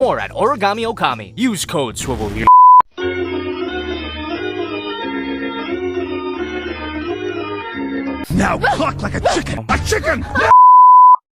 or at Origami Okami. Use code SWIVEL here. Now cluck like a chicken! A chicken!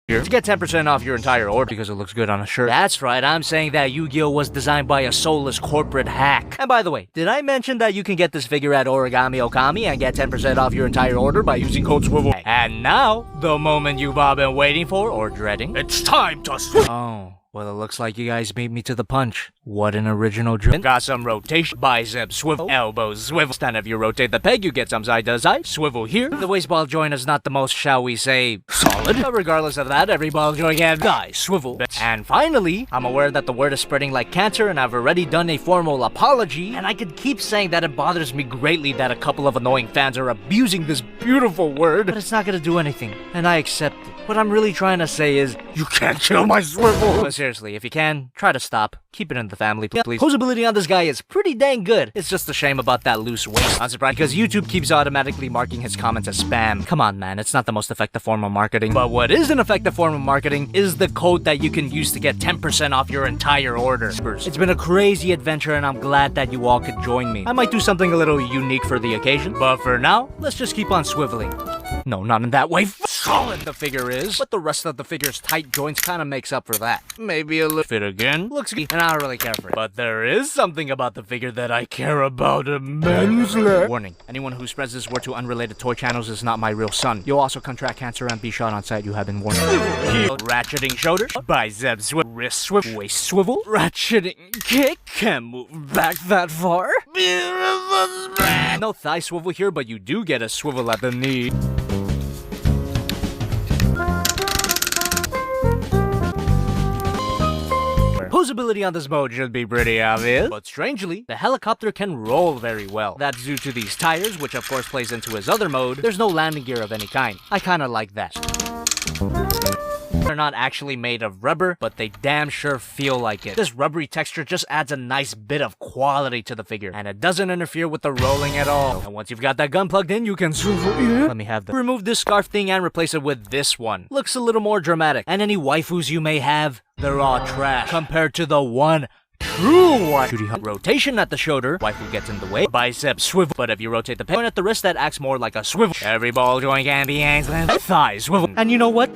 To get 10% off your entire order because it looks good on a shirt. That's right, I'm saying that Yu-Gi-Oh! Was designed by a soulless corporate hack. And by the way, did I mention that you can get this figure at Origami Okami and get 10% off your entire order by using code SWIVEL? And now, the moment you've all been waiting for or dreading. It's time to Oh. Well, it looks like you guys beat me to the punch. What an original drill. Got some rotation. Bicep swivel. Elbows swivel. And if you rotate the peg, you get some side to side. Swivel here. The waist ball joint is not the most, shall we say, solid. But regardless of that, every ball joint can die. Swivel. And finally, I'm aware that the word is spreading like cancer, and I've already done a formal apology. And I could keep saying that it bothers me greatly that a couple of annoying fans are abusing this beautiful word. But it's not gonna do anything. And I accept it. What I'm really trying to say is, you can't kill my swivel! But seriously, if you can, try to stop. Keep it in the family, please. Posability on this guy is pretty dang good. It's just a shame about that loose waist. I'm surprised because YouTube keeps automatically marking his comments as spam. Come on, man, it's not the most effective form of marketing. But what is an effective form of marketing is the code that you can use to get 10% off your entire order. It's been a crazy adventure and I'm glad that you all could join me. I might do something a little unique for the occasion, but for now, let's just keep on swiveling. No, not in that way. Solid the figure is, but the rest of the figure's tight joints kind of makes up for that. Maybe a little fit again. Looks good, and I don't really care for it. But there is something about the figure that I care about immensely. Warning, anyone who spreads this word to unrelated toy channels is not my real son. You'll also contract cancer and be shot on sight. You have been warned. Ratcheting shoulder, bicep swivel, wrist swivel, waist swivel, ratcheting kick, can't move back that far. No thigh swivel here, but you do get a swivel at the knee. Posability on this mode should be pretty obvious, but strangely, the helicopter can roll very well. That's due to these tires, which of course plays into his other mode. There's no landing gear of any kind. I kinda like that. They're not actually made of rubber, but they damn sure feel like it. This rubbery texture just adds a nice bit of quality to the figure, and it doesn't interfere with the rolling at all. And once you've got that gun plugged in, you can let me have that. Remove this scarf thing and replace it with this one. Looks a little more dramatic. And any waifus you may have, they're all trash compared to the one true one. Rotation at the shoulder, waifu gets in the way. Bicep swivel, but if you rotate the point at the wrist, that acts more like a swivel. Every ball joint can be angled. Thigh swivel. And you know what?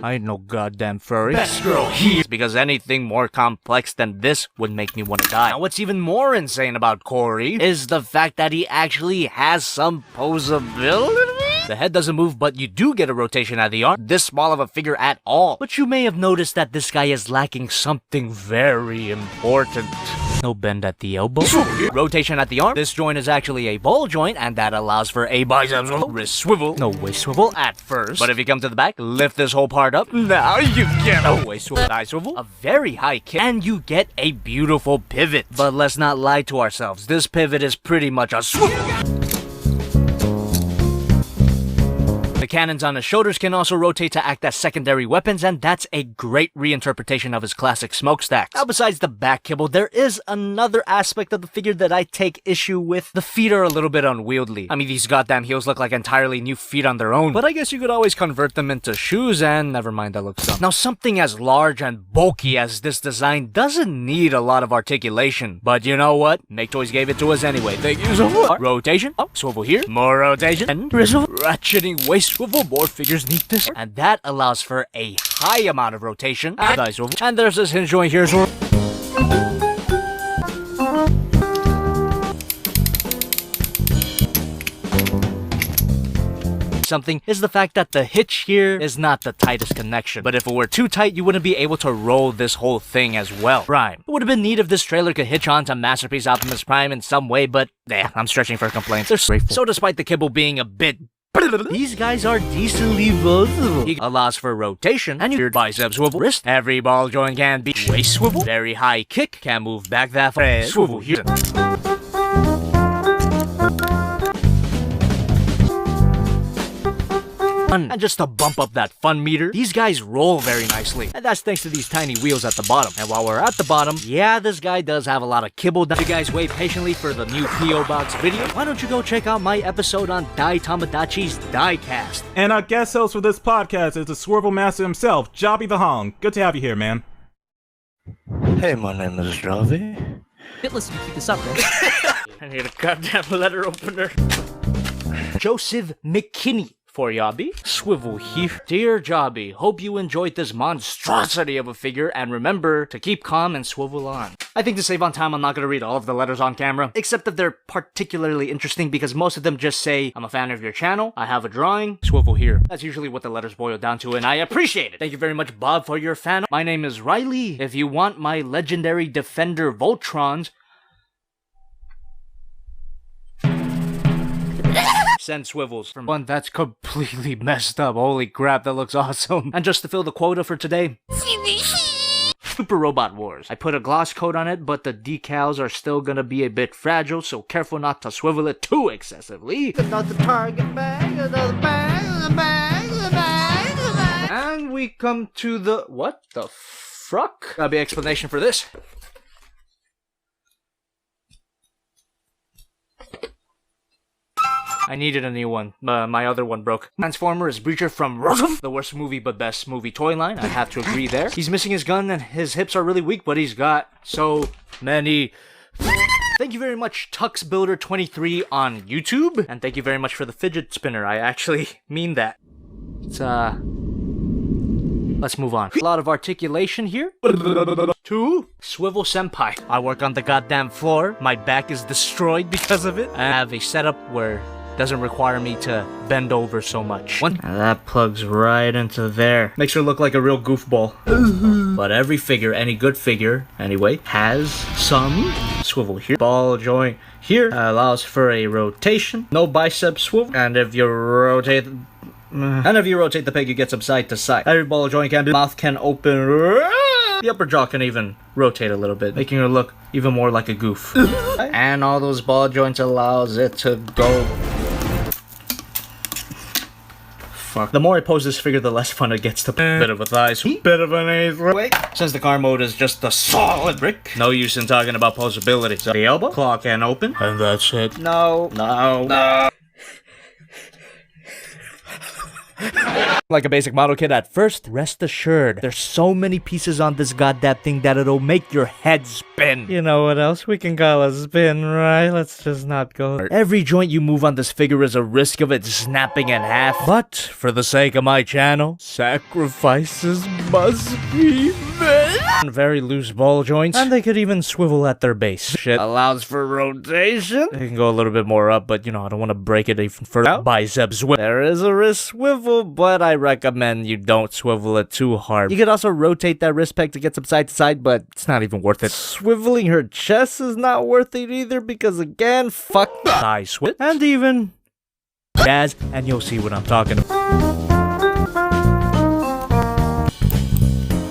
I ain't no goddamn furry. Best girl here. Because anything more complex than this would make me want to die. Now what's even more insane about Corey is the fact that he actually has some posability. The head doesn't move, but you do get a rotation at the arm. This small of a figure at all. But you may have noticed that this guy is lacking something very important. No bend at the elbow. Rotation at the arm. This joint is actually a ball joint, and that allows for a bicep swivel, wrist swivel, no waist swivel at first. But if you come to the back, lift this whole part up. Now you get a waist swivel, thigh swivel, a very high kick, and you get a beautiful pivot. But let's not lie to ourselves. This pivot is pretty much a swivel. The cannons on his shoulders can also rotate to act as secondary weapons, and that's a great reinterpretation of his classic smokestacks. Now besides the back kibble, there is another aspect of the figure that I take issue with. The feet are a little bit unwieldy. I mean, these goddamn heels look like entirely new feet on their own, but I guess you could always convert them into shoes, and never mind, that looks dumb. Now something as large and bulky as this design doesn't need a lot of articulation, but you know what? Make Toys gave it to us anyway. Thank you so much. Rotation, swivel here, more rotation, and ratcheting waist swivel, more figures need this, and that allows for a high amount of rotation. And there's this hinge joint here as well. Something is the fact that the hitch here is not the tightest connection. But if it were too tight, you wouldn't be able to roll this whole thing as well. Prime. It would have been neat if this trailer could hitch on to Masterpiece Optimus Prime in some way, but I'm stretching for complaints. They're grateful. So despite the kibble being a bit, these guys are decently versatile. He allows for rotation, and your bicep swivel, wrist. Every ball joint can be waist swivel, very high kick, can move back that far, swivel here. And just to bump up that fun meter, these guys roll very nicely. And that's thanks to these tiny wheels at the bottom. And while we're at the bottom, yeah, this guy does have a lot of kibble. If you guys wait patiently for the new P.O. Box video, why don't you go check out my episode on Dai Tamagotchi's Diecast. And our guest host for this podcast is the Swivel Master himself, JobbyTheHong. Good to have you here, man. Hey, my name is Jobby. Listen, keep this up, right? I need a goddamn letter opener. Joseph McKinney for Jobby. Swivel here. Dear Jobby, hope you enjoyed this monstrosity of a figure, and remember to keep calm and swivel on. I think to save on time, I'm not gonna read all of the letters on camera, except that they're particularly interesting because most of them just say, I'm a fan of your channel, I have a drawing, swivel here. That's usually what the letters boil down to, and I appreciate it. Thank you very much, Bob, for your fan. My name is Riley. If you want my legendary Defender Voltrons, send Swivels from one that's completely messed up. Holy crap, that looks awesome. And just to fill the quota for today, Super Robot Wars. I put a gloss coat on it, but the decals are still gonna be a bit fragile, so careful not to swivel it too excessively. Another target bag, another bag, another bag, another bag, another bag. And we come to the... what the fuck? Gotta be an explanation for this. I needed a new one. My other one broke. Transformer is Breacher from the worst movie but best movie toy line. I have to agree there. He's missing his gun and his hips are really weak, but he's got so many... Thank you very much, TuxBuilder23 on YouTube. And thank you very much for the fidget spinner. I actually mean that. It's, let's move on. A lot of articulation here. 2. Swivel Senpai. I work on the goddamn floor. My back is destroyed because of it. I have a setup where doesn't require me to bend over so much. And that plugs right into there. Makes her look like a real goofball. But every figure, any good figure, anyway, has some swivel here. Ball joint here allows for a rotation. No bicep swivel. And if you rotate the peg, you get some side to side. Every ball joint can do. Mouth can open. The upper jaw can even rotate a little bit, making her look even more like a goof. And all those ball joints allows it to go. Fuck. The more I pose this figure, the less fun it gets to. Bit of a thigh sweep, bit of an ace. Wait. Since the car mode is just a solid brick, no use in talking about posability. So the elbow, claw can open, and that's it. No. Like a basic model kit at first, rest assured, there's so many pieces on this goddamn thing that it'll make your head spin. You know what else we can call a spin, right? Let's just not go. Every joint you move on this figure is a risk of it snapping in half. But, for the sake of my channel, sacrifices must be made. Very loose ball joints, and they could even swivel at their base. Shit allows for rotation. It can go a little bit more up, but you know, I don't want to break it even further. Bicep swivel. There is a wrist swivel, but I recommend you don't swivel it too hard. You could also rotate that wrist peg to get some side to side, but it's not even worth it. Swiveling her chest is not worth it either, because again, fuck the thigh switch. And even jazz, and you'll see what I'm talking about.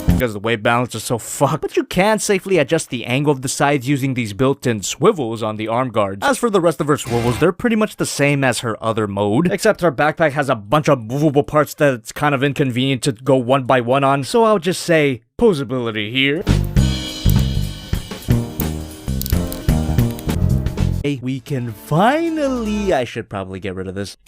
Because the weight balance is so fucked. But you can safely adjust the angle of the sides using these built-in swivels on the arm guards. As for the rest of her swivels, they're pretty much the same as her other mode, except her backpack has a bunch of movable parts that it's kind of inconvenient to go one by one on, so I'll just say posability here. We can finally... I should probably get rid of this.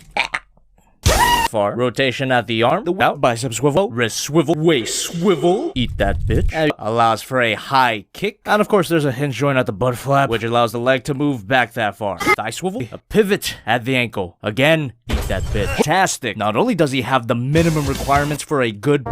Rotation at the arm, the out, bicep swivel, wrist swivel, waist swivel, eat that bitch, and allows for a high kick, and of course there's a hinge joint at the butt flap, which allows the leg to move back that far. Thigh swivel, a pivot at the ankle, again, eat that bitch. Fantastic. Not only does he have the minimum requirements for a good...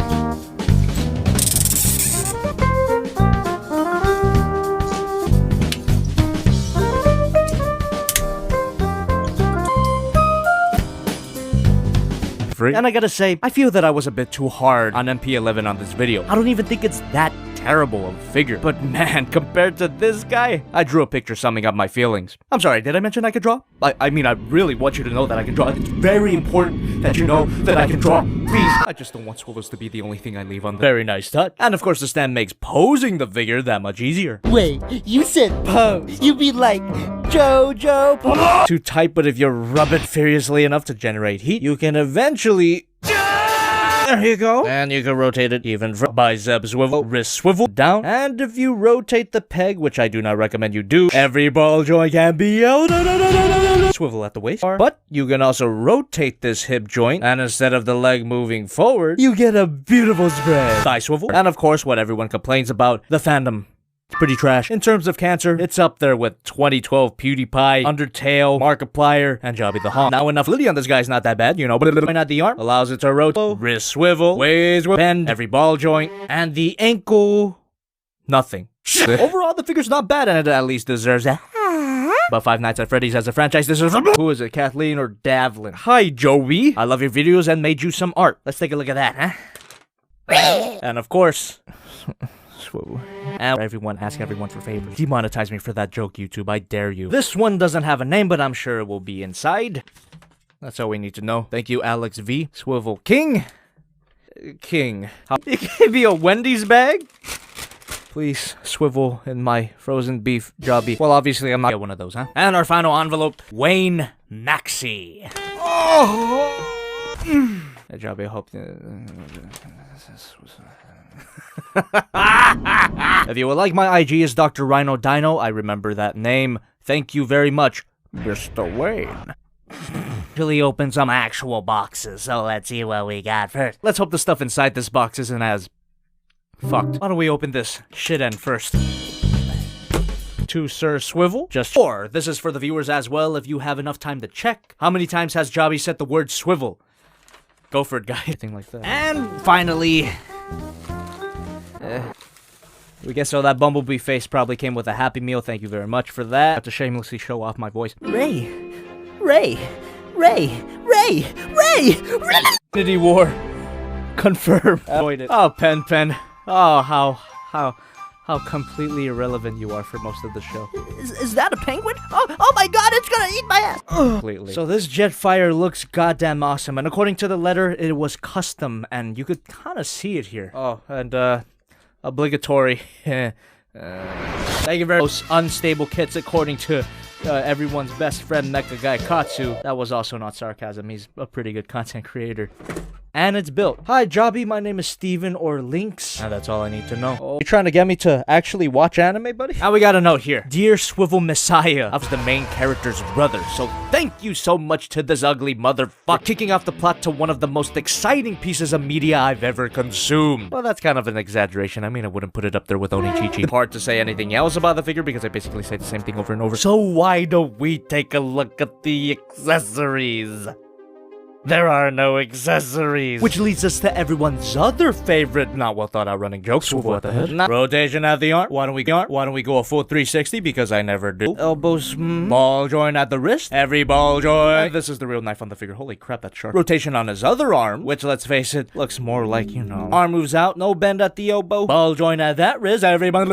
And I gotta say, I feel that I was a bit too hard on MP11 on this video. I don't even think it's that terrible of a figure. But man, compared to this guy, I drew a picture summing up my feelings. I'm sorry, did I mention I could draw? I mean, I really want you to know that I can draw. It's very important that you know that I can draw. Please. I just don't want swivels to be the only thing I leave on the very nice touch. And of course, the stand makes posing the figure that much easier. Wait, you said pose. You mean like JoJo pose? Too tight, but if you rub it furiously enough to generate heat, you can eventually... There you go. And you can rotate it even for bicep swivel, wrist swivel, down. And if you rotate the peg, which I do not recommend you do, every ball joint can be out. Swivel at the waist. But you can also rotate this hip joint, and instead of the leg moving forward, you get a beautiful spread. Thigh swivel. And of course, what everyone complains about, the fandom. It's pretty trash. In terms of cancer, it's up there with 2012 PewDiePie, Undertale, Markiplier, and JobbyTheHong. Now enough Liddy on this guy's not that bad, you know, but point at the arm allows it to rotate, wrist swivel, ways bend, every ball joint, and the ankle, nothing. Overall, the figure's not bad, and it at least deserves a but Five Nights at Freddy's as a franchise deserves a who is it, Kathleen or Davlin? Hi, Joey. I love your videos and made you some art. Let's take a look at that, huh? And of course... And everyone ask everyone for favors. Demonetize me for that joke, YouTube. I dare you. This one doesn't have a name, but I'm sure it will be inside. That's all we need to know. Thank you, Alex V. Swivel King. King. It can be a Wendy's bag? Please swivel in my frozen beef Jobby. Well, obviously, I'm not gonna get one of those, huh? And our final envelope, Wayne-Maxy. Oh! Hey, Jobby, I hope... If you would like, my IG is Dr. Rhino Dino. I remember that name. Thank you very much, Mr. Wayne. Really open some actual boxes, so let's see what we got first. Let's hope the stuff inside this box isn't as fucked. Why don't we open this shit end first? To Sir Swivel, just 4. This is for the viewers as well, if you have enough time to check. How many times has Jobby said the word swivel? Go for it, guys. Thing like that. And finally... we guess so that Bumblebee face probably came with a Happy Meal. Thank you very much for that. I have to shamelessly show off my voice. Ray! Infinity War. Confirm. Oh, Pen. Oh, how completely irrelevant you are for most of the show. Is that a penguin? Oh my god, it's gonna eat my ass! Completely. So this Jetfire looks goddamn awesome, and according to the letter, it was custom, and you could kind of see it here. Oh, and obligatory. Thank you very much. Unstable kits, according to everyone's best friend Mecha Guy Katsu. That was also not sarcasm. He's a pretty good content creator. And it's built. Hi, Jobby. My name is Steven or Lynx. And that's all I need to know. Oh. You trying to get me to actually watch anime, buddy? Now we got a note here. Dear Swivel Messiah, I was the main character's brother, so thank you so much to this ugly motherfucker for kicking off the plot to one of the most exciting pieces of media I've ever consumed. Well, that's kind of an exaggeration. I mean, I wouldn't put it up there with Onichichi. Hard to say anything else about the figure because I basically say the same thing over and over. So why don't we take a look at the accessories? There are no accessories. Which leads us to everyone's other favorite, not well thought out running joke. Swivel at the head. Rotation at the arm. Why don't we go a full 360? Because I never do. Elbows. Ball joint at the wrist. Every ball joint. This is the real knife on the figure. Holy crap, that's sharp. Rotation on his other arm, which, let's face it, looks more like, you know. Arm moves out. No bend at the elbow. Ball joint at that wrist. Every ball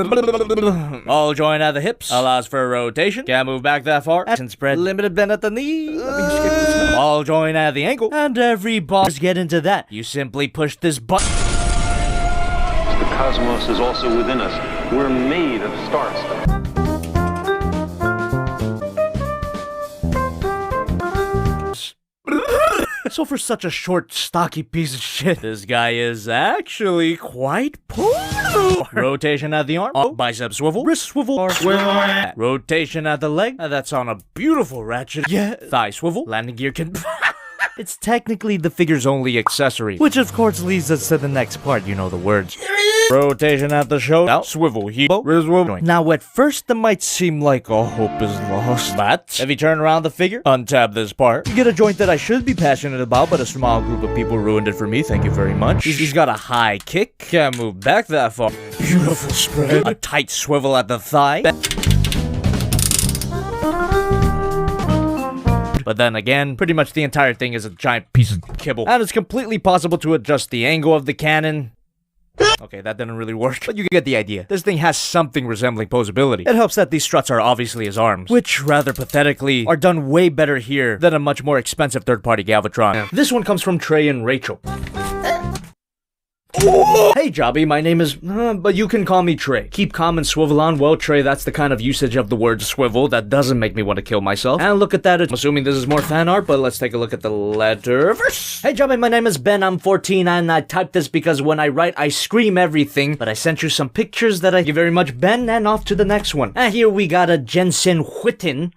joint at the hips. Allows for rotation. Can't move back that far. Action spread. Limited bend at the knee. Let me skip this. Ball joint at the ankle. And every boss get into that. You simply push this button. The cosmos is also within us. We're made of star stuff. So for such a short, stocky piece of shit, this guy is actually quite poor. Rotation at the arm, bicep swivel, wrist swivel, rotation at the leg, that's on a beautiful ratchet. Yeah, thigh swivel, landing gear can... It's technically the figure's only accessory, which of course leads us to the next part, you know the words. Rotation at the shoulder, swivel heel, wrist swivel. Now at first it might seem like all hope is lost, but if you turn around the figure, untab this part, you get a joint that I should be passionate about, but a small group of people ruined it for me, thank you very much. He's got a high kick, can't move back that far. Beautiful spread. A tight swivel at the thigh. But then again, pretty much the entire thing is a giant piece of kibble. And it's completely possible to adjust the angle of the cannon. Okay, that didn't really work, but you get the idea. This thing has something resembling posability. It helps that these struts are obviously his arms, which, rather pathetically, are done way better here than a much more expensive third-party Galvatron. Yeah. This one comes from Trey and Rachel. Hey Jobby, my name is, but you can call me Trey. Keep calm and swivel on. Well, Trey, that's the kind of usage of the word swivel that doesn't make me want to kill myself. And look at that, I'm assuming this is more fan art, but let's take a look at the letterverse. Hey Jobby, my name is Ben, I'm 14, and I typed this because when I write, I scream everything, but I sent you some pictures that I thank you very much, Ben, and off to the next one. And here we got a Jensen Whitten.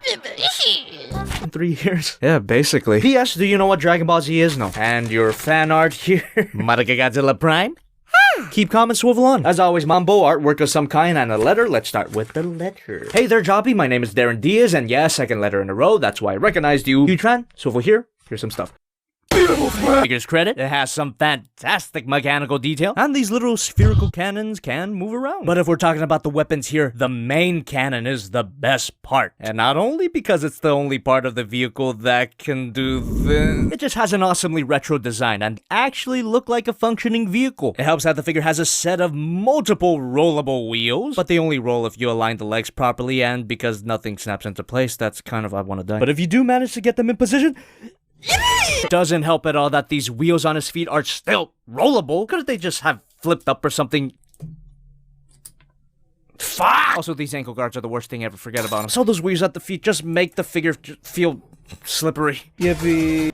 3 years? Yeah, basically. P.S. Do you know what Dragon Ball Z is? No. And your fan art here? Godzilla Prime? Keep calm and swivel on. As always, Mambo, artwork of some kind, and a letter. Let's start with the letter. Hey there, Jobby. My name is Darren Diaz, and yeah, second letter in a row. That's why I recognized you. Hutran, swivel here. Here's some stuff. Figure's credit, it has some fantastic mechanical detail, and these little spherical cannons can move around. But if we're talking about the weapons here, the main cannon is the best part. And not only because it's the only part of the vehicle that can do this, it just has an awesomely retro design and actually look like a functioning vehicle. It helps that the figure has a set of multiple rollable wheels, but they only roll if you align the legs properly, and because nothing snaps into place, that's kind of I want to die. But if you do manage to get them in position, it doesn't help at all that these wheels on his feet are still rollable. Couldn't they just have flipped up or something? Fuck! Also, these ankle guards are the worst thing ever. Forget about them. So those wheels at the feet just make the figure feel slippery. Yippee.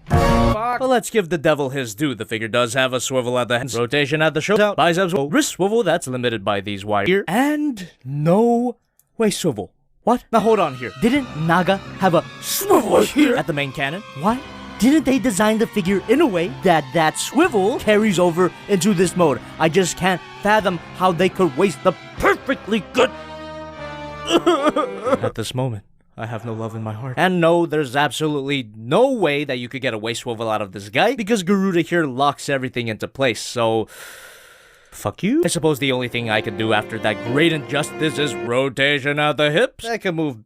Fuck. But let's give the devil his due. The figure does have a swivel at the head, rotation at the shoulder, biceps, wrist swivel. That's limited by these wires here, and no waist swivel. What? Now hold on here. Didn't Naga have a swivel here at the main cannon? Why didn't they design the figure in a way that swivel carries over into this mode? I just can't fathom how they could waste the perfectly good... At this moment, I have no love in my heart. And no, there's absolutely no way that you could get a waist swivel out of this guy, because Garuda here locks everything into place, so... Fuck you. I suppose the only thing I can do after that great injustice is rotation at the hips. I can move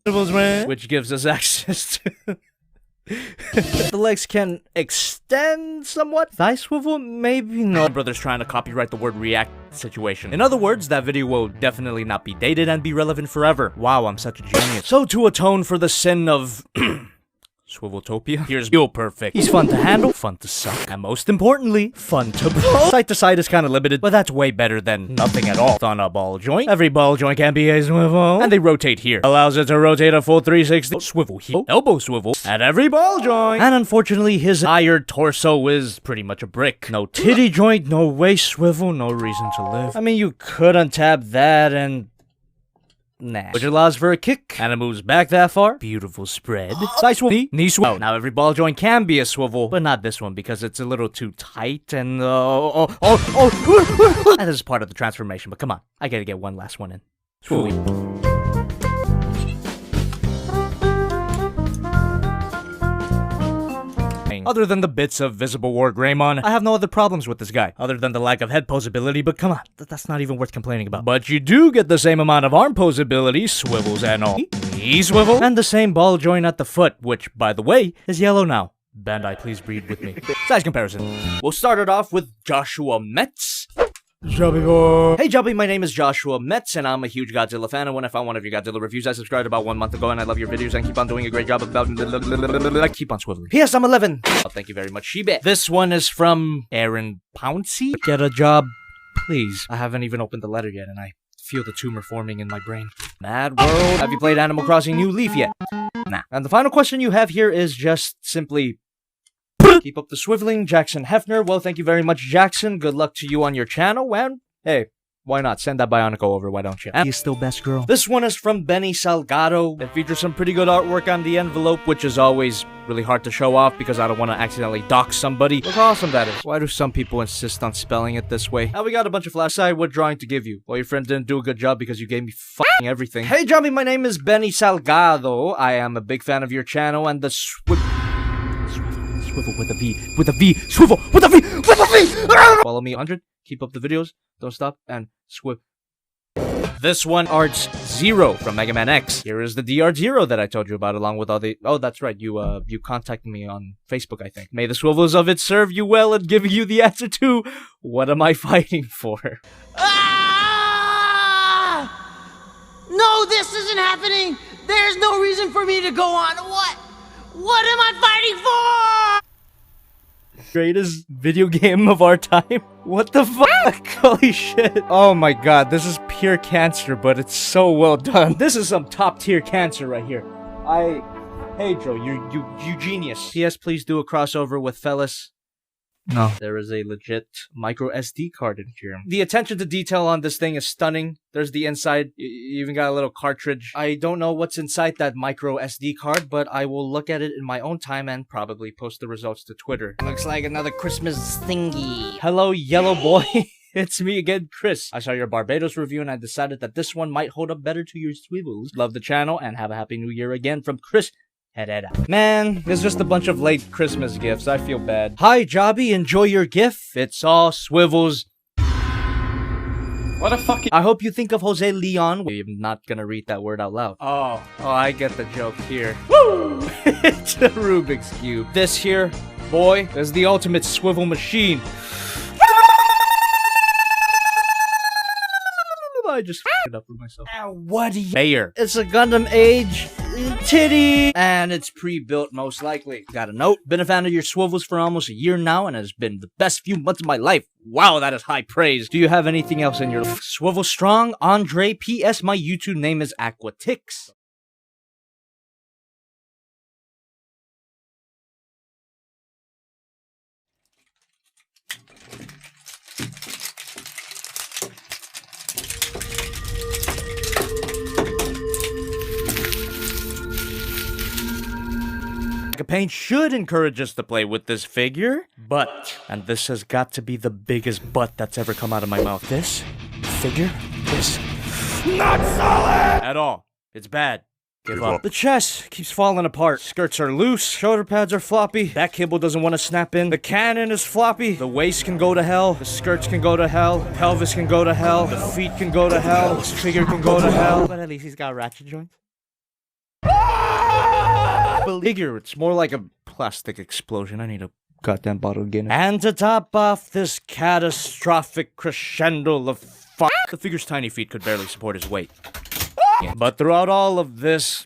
which gives us access to... The legs can extend somewhat. Thigh swivel? Maybe no. My brother's trying to copyright the word react situation. In other words, that video will definitely not be dated and be relevant forever. Wow, I'm such a genius. So to atone for the sin of... Swiveltopia. Here's Bill Perfect. He's fun to handle, fun to suck, and most importantly, fun to blow. Side to side is kind of limited, but that's way better than nothing at all. On a ball joint, every ball joint can be a swivel, and they rotate here. Allows it to rotate a full 360. Swivel here, elbow swivel at every ball joint. And unfortunately, his entire torso is pretty much a brick. No titty joint, no waist swivel, no reason to live. I mean, you could untap that and... Nah. Which allows for a kick, and it moves back that far. Beautiful spread. Side swivel, knee swivel. Now every ball joint can be a swivel, but not this one because it's a little too tight and that is part of the transformation, but come on. I gotta get one last one in. Swivel. Other than the bits of visible war Greymon, I have no other problems with this guy, other than the lack of head posability, but come on, that's not even worth complaining about. But you do get the same amount of arm posability, swivels and all, knee swivel, and the same ball joint at the foot, which, by the way, is yellow now. Bandai, please breed with me. Size comparison. We'll start it off with Joshua Metz. Jobby boy. Hey Jobby, my name is Joshua Metz, and I'm a huge Godzilla fan, and when I found one of your Godzilla reviews, I subscribed about 1 month ago, and I love your videos, and keep on doing a great job about... keep on swiveling. P.S. I'm 11. Oh, thank you very much, Shebe. This one is from Aaron Pouncey. Get a job, please. I haven't even opened the letter yet, and I feel the tumor forming in my brain. Mad World. Have you played Animal Crossing New Leaf yet? Nah. And the final question you have here is just simply... Keep up the swiveling, Jackson Hefner. Well, thank you very much, Jackson. Good luck to you on your channel, and hey, why not? Send that Bionico over, why don't you? And he's still best girl. This one is from Benny Salgado. It features some pretty good artwork on the envelope, which is always really hard to show off because I don't want to accidentally dox somebody. Look how awesome that is. Why do some people insist on spelling it this way? Now we got a bunch of flash side. What drawing to give you? Well, your friend didn't do a good job because you gave me fucking everything. Hey, Jobby, my name is Benny Salgado. I am a big fan of your channel, and the swivel with a V, swivel with a V, with a V! Follow me 100, keep up the videos, don't stop, and swivel. This one, Arts 0 from Mega Man X. Here is the DR 0 that I told you about, along with all the... Oh, that's right, you contacted me on Facebook, I think. May the swivels of it serve you well and give you the answer to, what am I fighting for? Ah! No, this isn't happening! There's no reason for me to go on. What am I fighting for? Greatest video game of our time? What the fuck? Holy shit. Oh my god, this is pure cancer, but it's so well done. This is some top tier cancer right here. Hey Joe, you genius. P.S. Please do a crossover with Fellas. No. There is a legit micro SD card in here. The attention to detail on this thing is stunning. There's the inside. You even got a little cartridge. I don't know what's inside that micro SD card, but I will look at it in my own time and probably post the results to Twitter. Looks like another Christmas thingy. Hello, yellow boy. It's me again, Chris. I saw your Barbados review and I decided that this one might hold up better to your Swivels. Love the channel and have a happy new year again from Chris. Man, there's just a bunch of late Christmas gifts. I feel bad. Hi, Jobby. Enjoy your gift. It's all Swivels. What a fucking... I hope you think of Jose Leon. I'm not gonna read that word out loud. Oh, I get the joke here. Woo! It's a Rubik's Cube. This here, boy, is the ultimate swivel machine. I just f***ed up for myself. What do you... Mayor. It's a Gundam Age titty. And it's pre-built, most likely. Got a note. Been a fan of your Swivels for almost a year now, and has been the best few months of my life. Wow, that is high praise. Do you have anything else in your life? Swivel Strong, Andre, P.S. My YouTube name is Aquatix. Paint should encourage us to play with this figure, but, and this has got to be the biggest but that's ever come out of my mouth, this figure is not solid at all. It's bad. Give up. The chest keeps falling apart. Skirts are loose. Shoulder pads are floppy. Back cable doesn't want to snap in. The cannon is floppy. The waist can go to hell. The skirts can go to hell. The pelvis can go to hell. The feet can go to hell. This figure can go to hell. But at least he's got ratchet joints. Figure, it's more like a plastic explosion. I need a goddamn bottle of Guinness. And to top off this catastrophic crescendo of fuck, the figure's tiny feet could barely support his weight. But throughout all of this,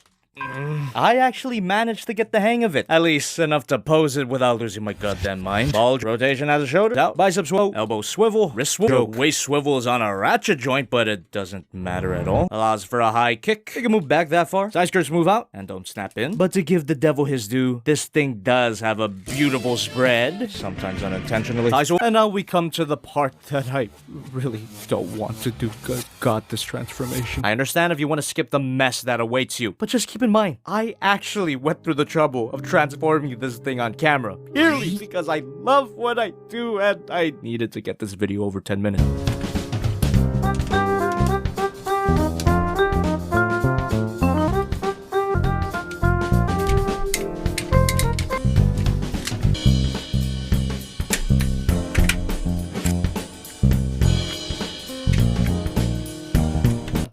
I actually managed to get the hang of it. At least enough to pose it without losing my goddamn mind. Ball rotation at the shoulder, out, biceps swivel, elbow swivel, wrist swivel. Waist swivel is on a ratchet joint, but it doesn't matter at all. Allows for a high kick. You can move back that far. Side skirts move out and don't snap in. But to give the devil his due, this thing does have a beautiful spread, sometimes unintentionally. And now we come to the part that I really don't want to do. Good God, this transformation. I understand if you want to skip the mess that awaits you, but just keep in mind, I actually went through the trouble of transforming this thing on camera, purely because I love what I do and I needed to get this video over 10 minutes.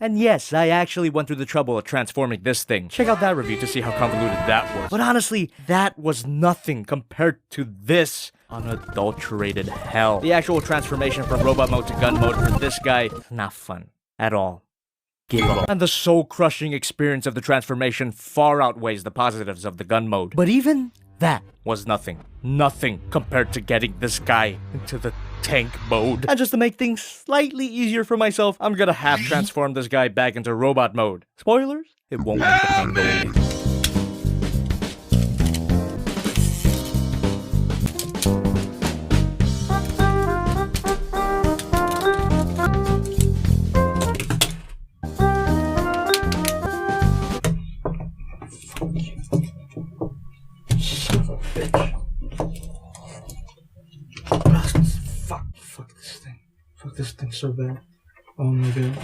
And yes, I actually went through the trouble of transforming this thing. Check out that review to see how convoluted that was. But honestly, that was nothing compared to this unadulterated hell. The actual transformation from robot mode to gun mode for this guy, not fun at all. Give up. And the soul-crushing experience of the transformation far outweighs the positives of the gun mode. But even that was nothing. Nothing compared to getting this guy into the tank mode. And just to make things slightly easier for myself, I'm gonna half transform this guy back into robot mode. Spoilers? It won't make the pain go away. Fuck this thing so bad. Oh my god.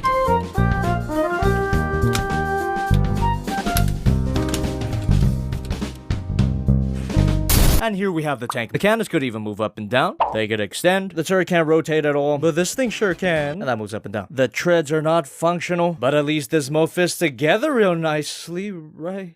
And here we have the tank. The cannons could even move up and down. They could extend. The turret can't rotate at all, but this thing sure can. And that moves up and down. The treads are not functional, but at least this mo fits together real nicely, right?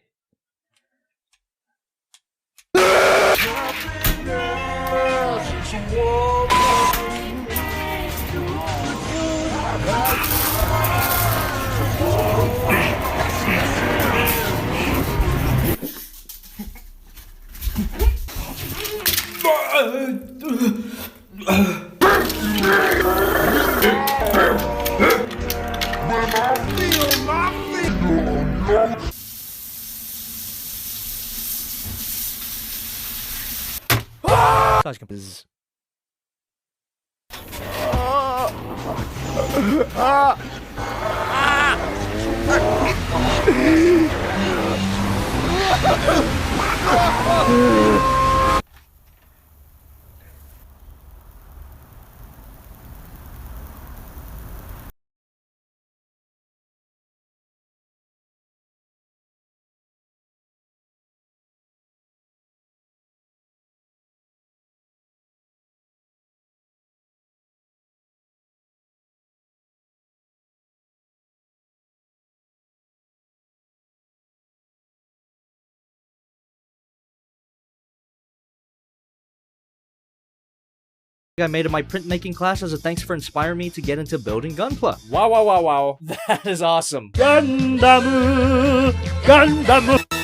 I made in my printmaking class as a thanks for inspiring me to get into building Gunpla. Wow, wow, wow, wow. That is awesome. Gundam! Gundam!